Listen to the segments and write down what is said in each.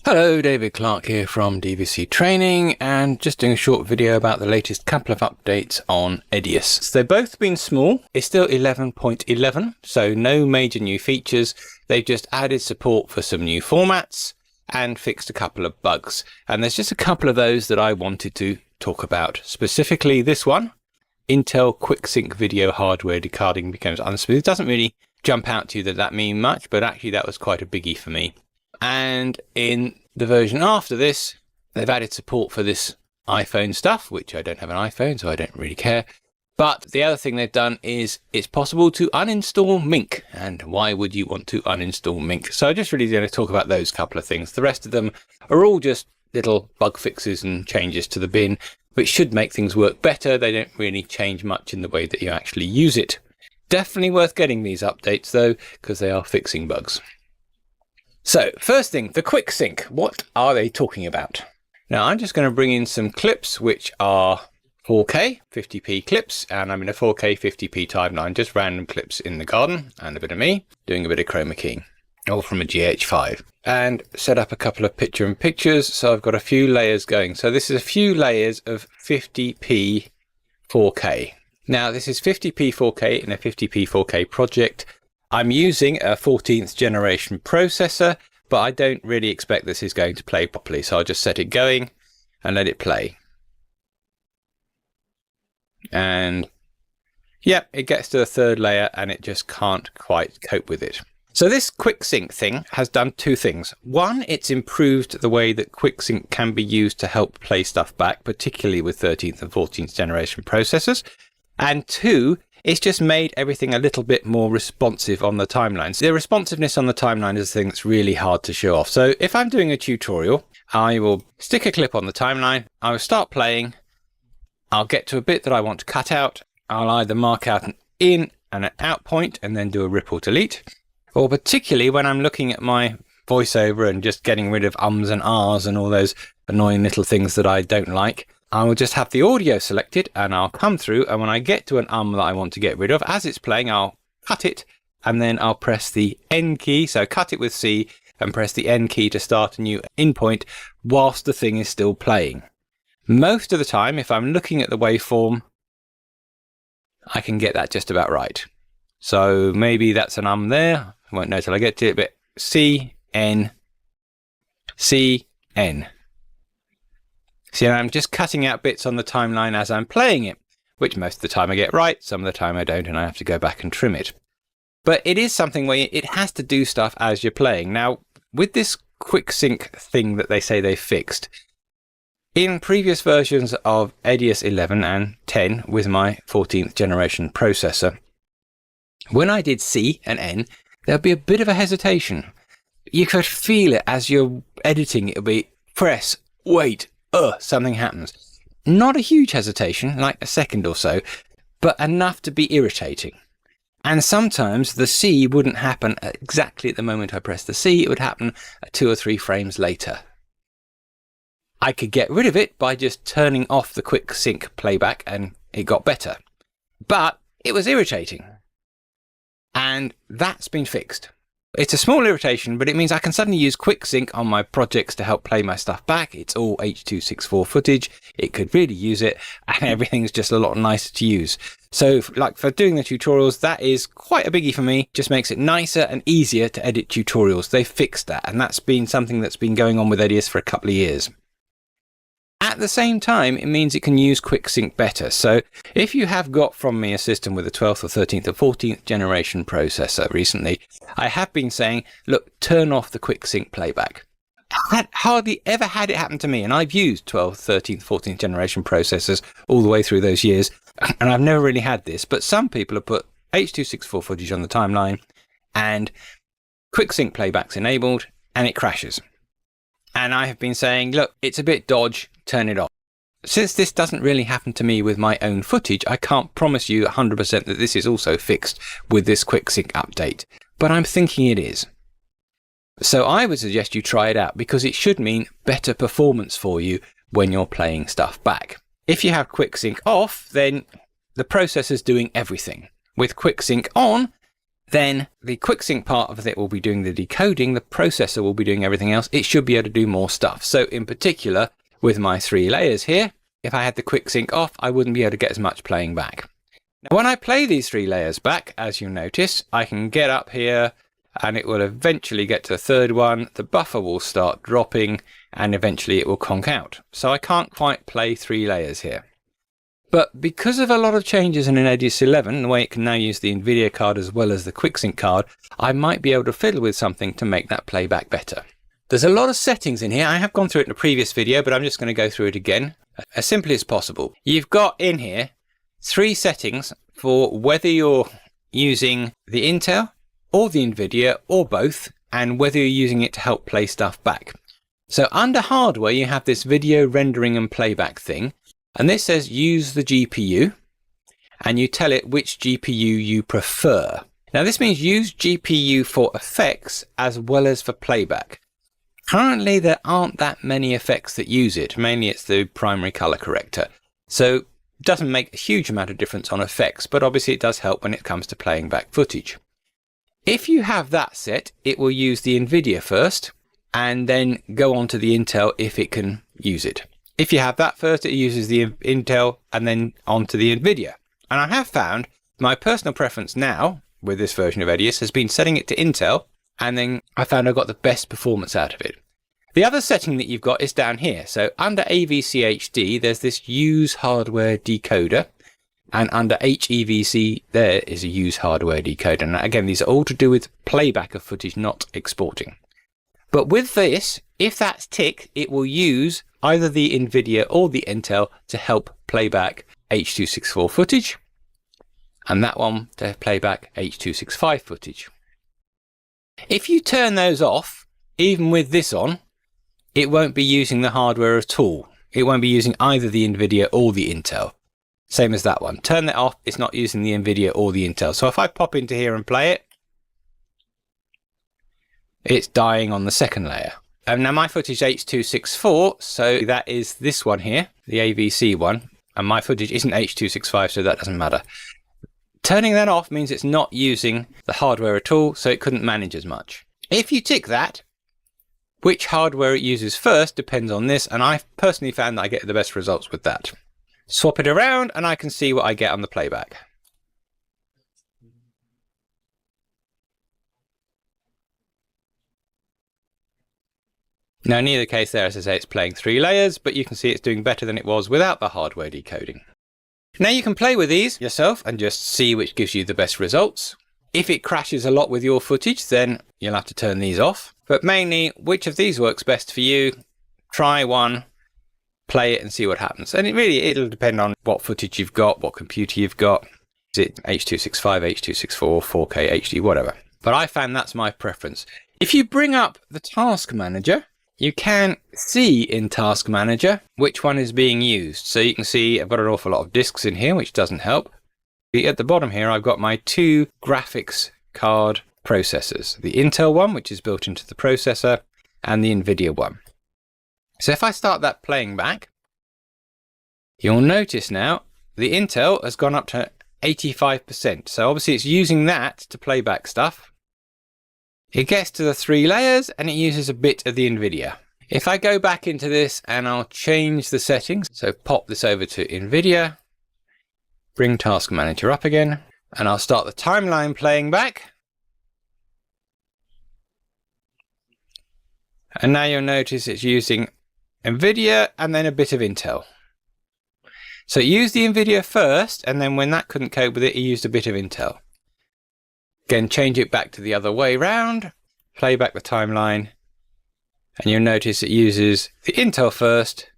Hello, David Clark here from DVC Training, and just doing a short video about the latest couple of updates on EDIUS. So they've both been small. It's still 11.11, so no major new features. They've just added support for some new formats and fixed a couple of bugs. And there's just a couple of those that I wanted to talk about. Specifically this one, Intel QuickSync video hardware decoding becomes unsmooth. It doesn't really jump out to you that means much, but actually that was quite a biggie for me. And in the version after this, they've added support for this iPhone stuff, which I don't have an iPhone, so I don't really care. But the other thing they've done is it's possible to uninstall Mink. And why would you want to uninstall Mink? So I'm just really going to talk about those couple of things. The rest of them are all just little bug fixes and changes to the bin, which should make things work better. They don't really change much in the way that you actually use it. Definitely worth getting these updates though, because they are fixing bugs. So first thing, the QuickSync. What are they talking about? Now I'm just going to bring in some clips which are 4K 50p clips, and I'm in a 4K 50p timeline, just random clips in the garden and a bit of me doing a bit of chroma keying, all from a GH5, and set up a couple of picture-in-pictures. So I've got a few layers going. So this is a few layers of 50p 4K. Now this is 50p 4K in a 50p 4K project. I'm using a 14th generation processor, but I don't really expect this is going to play properly. So I'll just set it going and let it play. And yeah, it gets to the third layer and it just can't quite cope with it. So this QuickSync thing has done two things. One, it's improved the way that QuickSync can be used to help play stuff back, particularly with 13th and 14th generation processors. And two, it's just made everything a little bit more responsive on the timelines. The responsiveness on the timeline is the thing that's really hard to show off. So if I'm doing a tutorial, I will stick a clip on the timeline, I will start playing, I'll get to a bit that I want to cut out, I'll either mark out an in and an out point and then do a rip or delete, or particularly when I'm looking at my voiceover and just getting rid of ums and ahs and all those annoying little things that I don't like, I will just have the audio selected and I'll come through, and when I get to an that I want to get rid of, as it's playing, I'll cut it and then I'll press the N key. So cut it with C and press the N key to start a new in point whilst the thing is still playing. Most of the time, if I'm looking at the waveform, I can get that just about right. So maybe that's an there. I won't know till I get to it, but C, N, C, N. See, I'm just cutting out bits on the timeline as I'm playing it, which most of the time I get right, some of the time I don't, and I have to go back and trim it. But it is something where it has to do stuff as you're playing. Now, with this QuickSync thing that they say they fixed, in previous versions of EDIUS 11 and 10 with my 14th generation processor, when I did C and N, there'd be a bit of a hesitation. You could feel it as you're editing. It'll be press, wait, something happens. Not a huge hesitation, like a second or so, but enough to be irritating. And sometimes the C wouldn't happen exactly at the moment I press the C, it would happen 2 or 3 frames later. I could get rid of it by just turning off the QuickSync playback and it got better. But it was irritating. And that's been fixed. It's a small irritation, but it means I can suddenly use QuickSync on my projects to help play my stuff back. It's all H.264 footage. It could really use it, and everything's just a lot nicer to use. So like for doing the tutorials, that is quite a biggie for me. Just makes it nicer and easier to edit tutorials. They fixed that, and that's been something that's been going on with EDIUS for a couple of years. At the same time, it means it can use QuickSync better. So if you have got from me a system with a 12th or 13th or 14th generation processor recently, I have been saying, look, turn off the QuickSync playback. I hardly ever had it happen to me, and I've used 12th, 13th, 14th generation processors all the way through those years, and I've never really had this. But some people have put H.264 footage on the timeline, and QuickSync playback's enabled, and it crashes. And I have been saying, look, it's a bit dodge, turn it off. Since this doesn't really happen to me with my own footage, I can't promise you 100% that this is also fixed with this QuickSync update, but I'm thinking it is. So I would suggest you try it out, because it should mean better performance for you when you're playing stuff back. If you have QuickSync off, then the processor's doing everything. With QuickSync on, then the QuickSync part of it will be doing the decoding, the processor will be doing everything else. It should be able to do more stuff. So in particular, with my 3 layers here, if I had the QuickSync off, I wouldn't be able to get as much playing back. Now, when I play these 3 layers back, as you notice, I can get up here and it will eventually get to the third one. The buffer will start dropping and eventually it will conk out. So I can't quite play 3 layers here. But because of a lot of changes in an EDIUS 11, the way it can now use the NVIDIA card as well as the QuickSync card, I might be able to fiddle with something to make that playback better. There's a lot of settings in here. I have gone through it in a previous video, but I'm just going to go through it again as simply as possible. You've got in here 3 settings for whether you're using the Intel or the NVIDIA or both, and whether you're using it to help play stuff back. So under hardware, you have this video rendering and playback thing. And this says use the GPU, and you tell it which GPU you prefer. Now this means use GPU for effects as well as for playback. Currently there aren't that many effects that use it, mainly it's the primary color corrector. So it doesn't make a huge amount of difference on effects, but obviously it does help when it comes to playing back footage. If you have that set, it will use the NVIDIA first, and then go on to the Intel if it can use it. If you have that first, it uses the Intel and then onto the NVIDIA. And I have found my personal preference now with this version of EDIUS has been setting it to Intel, and then I found I got the best performance out of it. The other setting that you've got is down here. So under AVCHD, there's this use hardware decoder, and under HEVC, there is a use hardware decoder. And again, these are all to do with playback of footage, not exporting. But with this, if that's ticked, it will use either the NVIDIA or the Intel to help playback H.264 footage, and that one to playback H.265 footage. If you turn those off, even with this on, it won't be using the hardware at all. It won't be using either the NVIDIA or the Intel. Same as that one. Turn that off, it's not using the NVIDIA or the Intel. So if I pop into here and play it, it's dying on the second layer. Now my footage is H.264, so that is this one here, the AVC one, and my footage isn't H.265, so that doesn't matter. Turning that off means it's not using the hardware at all, so it couldn't manage as much. If you tick that, which hardware it uses first depends on this, and I've personally found that I get the best results with that. Swap it around and I can see what I get on the playback. Now in either case there, as I say, it's playing 3 layers, but you can see it's doing better than it was without the hardware decoding. Now you can play with these yourself and just see which gives you the best results. If it crashes a lot with your footage, then you'll have to turn these off. But mainly, which of these works best for you? Try one, play it and see what happens. And it'll depend on what footage you've got, what computer you've got. Is it H.265, H.264, 4K, HD, whatever. But I found that's my preference. If you bring up the Task Manager, you can see in Task Manager which one is being used. So you can see I've got an awful lot of disks in here, which doesn't help. At the bottom here, I've got my 2 graphics card processors. The Intel one, which is built into the processor, and the NVIDIA one. So if I start that playing back, you'll notice now the Intel has gone up to 85%. So obviously it's using that to play back stuff. It gets to the 3 layers and it uses a bit of the NVIDIA. If I go back into this and I'll change the settings, so pop this over to NVIDIA, bring Task Manager up again, and I'll start the timeline playing back. And now you'll notice it's using NVIDIA and then a bit of Intel. So it used the NVIDIA first, and then when that couldn't cope with it, it used a bit of Intel. Again, change it back to the other way round, play back the timeline, and you'll notice it uses the Intel first,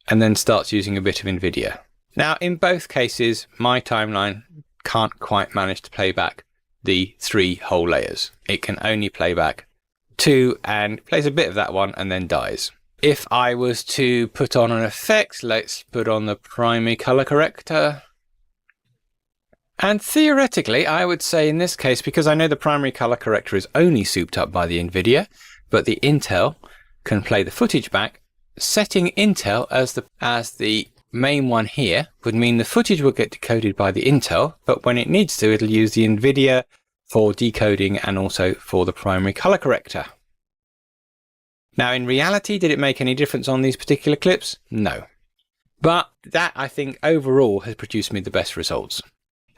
and then starts using a bit of NVIDIA. Now, in both cases, my timeline can't quite manage to play back the 3 whole layers. It can only play back 2 and plays a bit of that one and then dies. If I was to put on an effect, let's put on the primary color corrector. And theoretically, I would say in this case, because I know the primary color corrector is only souped up by the NVIDIA, but the Intel can play the footage back, setting Intel as the main one here would mean the footage will get decoded by the Intel, but when it needs to, it'll use the NVIDIA for decoding and also for the primary color corrector. Now, in reality, did it make any difference on these particular clips? No. But that, I think, overall has produced me the best results.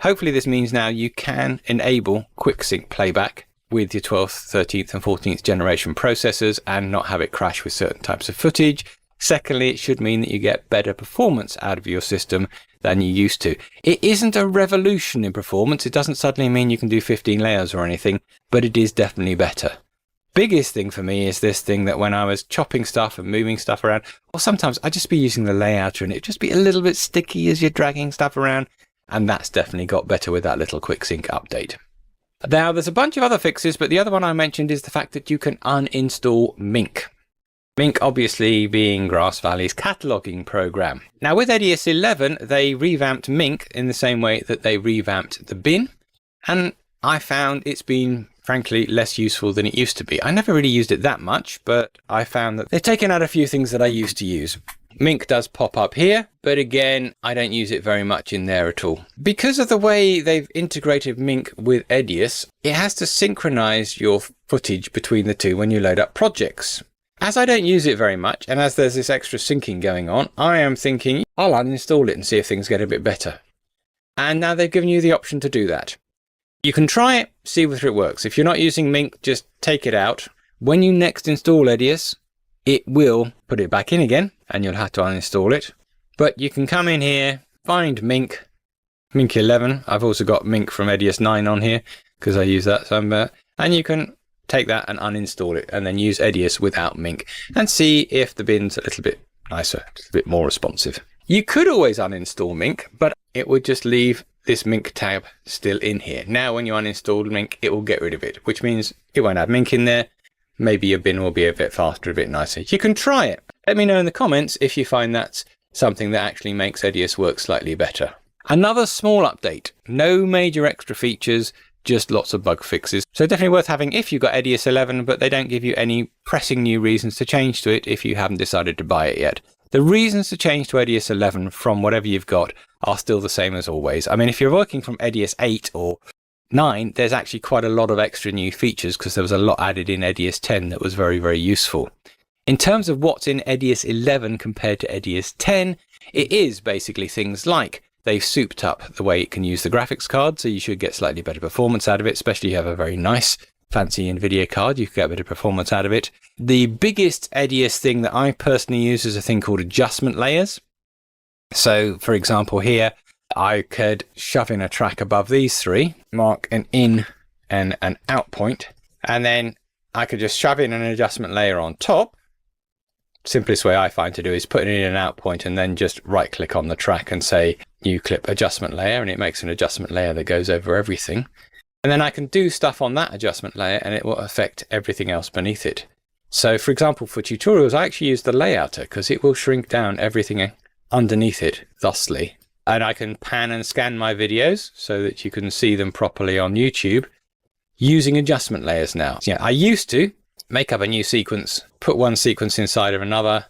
Hopefully this means now you can enable quick sync playback with your 12th, 13th and 14th generation processors and not have it crash with certain types of footage. Secondly, it should mean that you get better performance out of your system than you used to. It isn't a revolution in performance. It doesn't suddenly mean you can do 15 layers or anything, but it is definitely better. Biggest thing for me is this thing that when I was chopping stuff and moving stuff around, or sometimes I'd just be using the layouter and it'd just be a little bit sticky as you're dragging stuff around. And that's definitely got better with that little quick sync update. Now, there's a bunch of other fixes, but the other one I mentioned is the fact that you can uninstall Mink. Mink obviously being Grass Valley's cataloging program. Now with EDIUS 11, they revamped Mink in the same way that they revamped the bin. And I found it's been, frankly, less useful than it used to be. I never really used it that much, but I found that they've taken out a few things that I used to use. Mink does pop up here, but again, I don't use it very much in there at all. Because of the way they've integrated Mink with EDIUS, it has to synchronize your footage between the two when you load up projects. As I don't use it very much, and as there's this extra syncing going on, I am thinking I'll uninstall it and see if things get a bit better. And now they've given you the option to do that. You can try it, see whether it works. If you're not using Mink, just take it out. When you next install EDIUS, it will put it back in again, and you'll have to uninstall it. But you can come in here, find Mink 11. I've also got Mink from EDIUS 9 on here, because I use that somewhere. And you can take that and uninstall it, and then use EDIUS without Mink, and see if the bin's a little bit nicer, a bit more responsive. You could always uninstall Mink, but it would just leave this Mink tab still in here. Now, when you uninstall Mink, it will get rid of it, which means it won't have Mink in there. Maybe your bin will be a bit faster, a bit nicer. You can try it. Let me know in the comments if you find that's something that actually makes EDIUS work slightly better. Another small update. No major extra features, just lots of bug fixes. So definitely worth having if you've got EDIUS 11, but they don't give you any pressing new reasons to change to it if you haven't decided to buy it yet. The reasons to change to EDIUS 11 from whatever you've got are still the same as always. I mean, if you're working from EDIUS 8 or 9, there's actually quite a lot of extra new features because there was a lot added in EDIUS 10 that was very, very useful. In terms of what's in EDIUS 11 compared to EDIUS 10, it is basically things like they've souped up the way it can use the graphics card, so you should get slightly better performance out of it, especially if you have a very nice, fancy NVIDIA card, you can get better performance out of it. The biggest EDIUS thing that I personally use is a thing called adjustment layers. So, for example, here, I could shove in a track above these three, mark an in and an out point, and then I could just shove in an adjustment layer on top. Simplest way I find to do is put in an out point and then just right click on the track and say new clip adjustment layer, and it makes an adjustment layer that goes over everything. And then I can do stuff on that adjustment layer and it will affect everything else beneath it. So for example, for tutorials, I actually use the layouter because it will shrink down everything underneath it thusly. And I can pan and scan my videos so that you can see them properly on YouTube using adjustment layers now. Yeah, I used to make up a new sequence, put one sequence inside of another,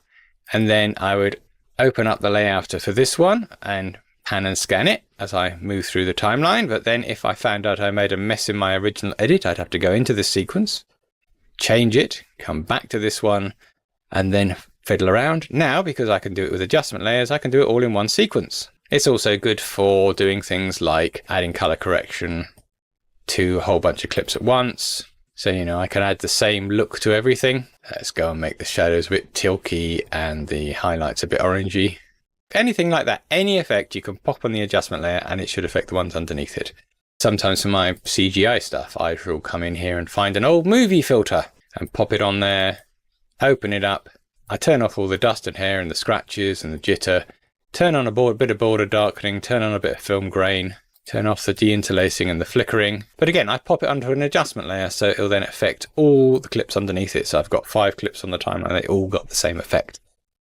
and then I would open up the layouter for this one and pan and scan it as I move through the timeline. But then if I found out I made a mess in my original edit, I'd have to go into this sequence, change it, come back to this one, and then fiddle around. Now, because I can do it with adjustment layers, I can do it all in one sequence. It's also good for doing things like adding color correction to a whole bunch of clips at once. So, you know, I can add the same look to everything. Let's go and make the shadows a bit tilky and the highlights a bit orangey. Anything like that, any effect you can pop on the adjustment layer and it should affect the ones underneath it. Sometimes for my CGI stuff, I will come in here and find an old movie filter and pop it on there, open it up. I turn off all the dust and hair and the scratches and the jitter, turn on a bit of border darkening, turn on a bit of film grain, turn off the deinterlacing and the flickering. But again, I pop it under an adjustment layer so it'll then affect all the clips underneath it. So I've got 5 clips on the timeline, they all got the same effect.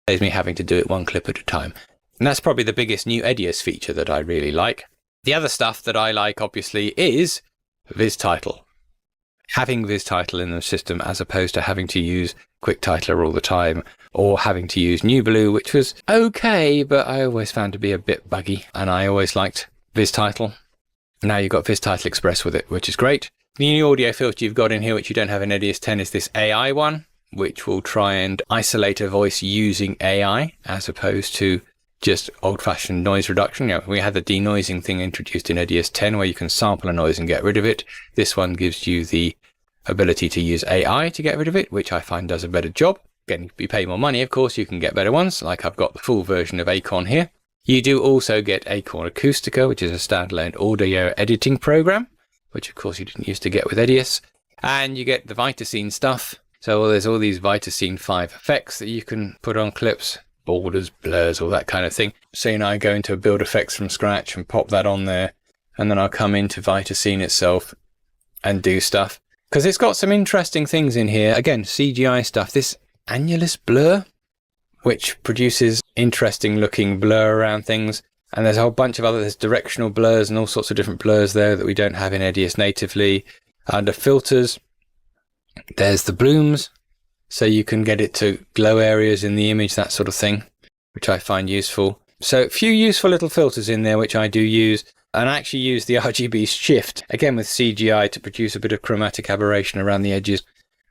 It saves me having to do it one clip at a time. And that's probably the biggest new EDIUS feature that I really like. The other stuff that I like, obviously, is VizTitle. Having VizTitle in the system as opposed to having to use QuickTitler all the time or having to use NewBlue, which was okay, but I always found to be a bit buggy and I always liked VizTitle. Now you've got Viz Title Express with it, which is great. The new audio filter you've got in here, which you don't have in EDIUS 10, is this AI one, which will try and isolate a voice using AI as opposed to just old-fashioned noise reduction. You know, we had the denoising thing introduced in EDIUS 10 where you can sample a noise and get rid of it. This one gives you the ability to use AI to get rid of it, which I find does a better job. Again, if you pay more money, of course, you can get better ones, like I've got the full version of Acorn here. You do also get Acorn Acustica, which is a standalone audio editing program, which of course you didn't used to get with EDIUS. And you get the Vitascene stuff. So there's all these Vitascene 5 effects that you can put on clips, borders, blurs, all that kind of thing. So you know, I go into Build Effects from scratch and pop that on there, and then I'll come into Vitascene itself and do stuff. Because it's got some interesting things in here. Again, CGI stuff. This annulus blur, which produces interesting looking blur around things. And there's a whole bunch of there's directional blurs and all sorts of different blurs there that we don't have in EDIUS natively. Under filters, there's the blooms. So you can get it to glow areas in the image, that sort of thing, which I find useful. So a few useful little filters in there, which I do use. And I actually use the RGB shift, again with CGI, to produce a bit of chromatic aberration around the edges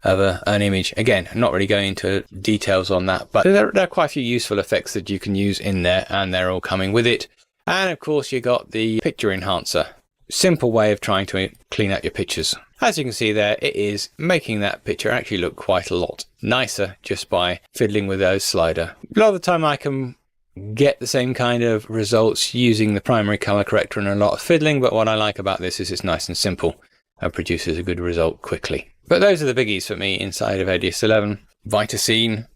of an image. Again, I'm not really going into details on that, but there are quite a few useful effects that you can use in there, and they're all coming with it. And of course, you got the picture enhancer. Simple way of trying to clean up your pictures. As you can see there, it is making that picture actually look quite a lot nicer just by fiddling with those slider. A lot of the time I can get the same kind of results using the primary color corrector and a lot of fiddling, but what I like about this is it's nice and simple and produces a good result quickly. But those are the biggies for me inside of EDIUS 11. Vitascene,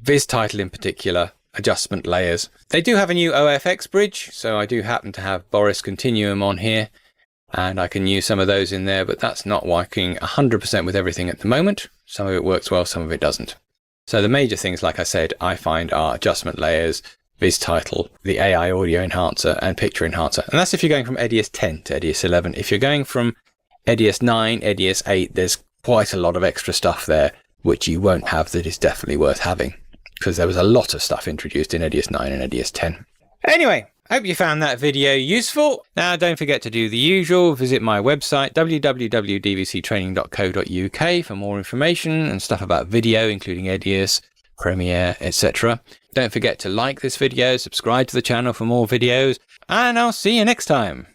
Viz Title in particular, adjustment layers. They do have a new OFX bridge, so I do happen to have Boris Continuum on here, and I can use some of those in there, but that's not working 100% with everything at the moment. Some of it works well, some of it doesn't. So the major things, like I said, I find are adjustment layers, Viz Title, the AI audio enhancer, and picture enhancer. And that's if you're going from EDIUS 10 to EDIUS 11. If you're going from EDIUS 9, EDIUS 8, there's quite a lot of extra stuff there, which you won't have, that is definitely worth having, because there was a lot of stuff introduced in EDIUS 9 and EDIUS 10. Anyway, hope you found that video useful. Now, don't forget to do the usual. Visit my website, www.dvctraining.co.uk, for more information and stuff about video, including EDIUS, Premiere, etc. Don't forget to like this video, subscribe to the channel for more videos, and I'll see you next time.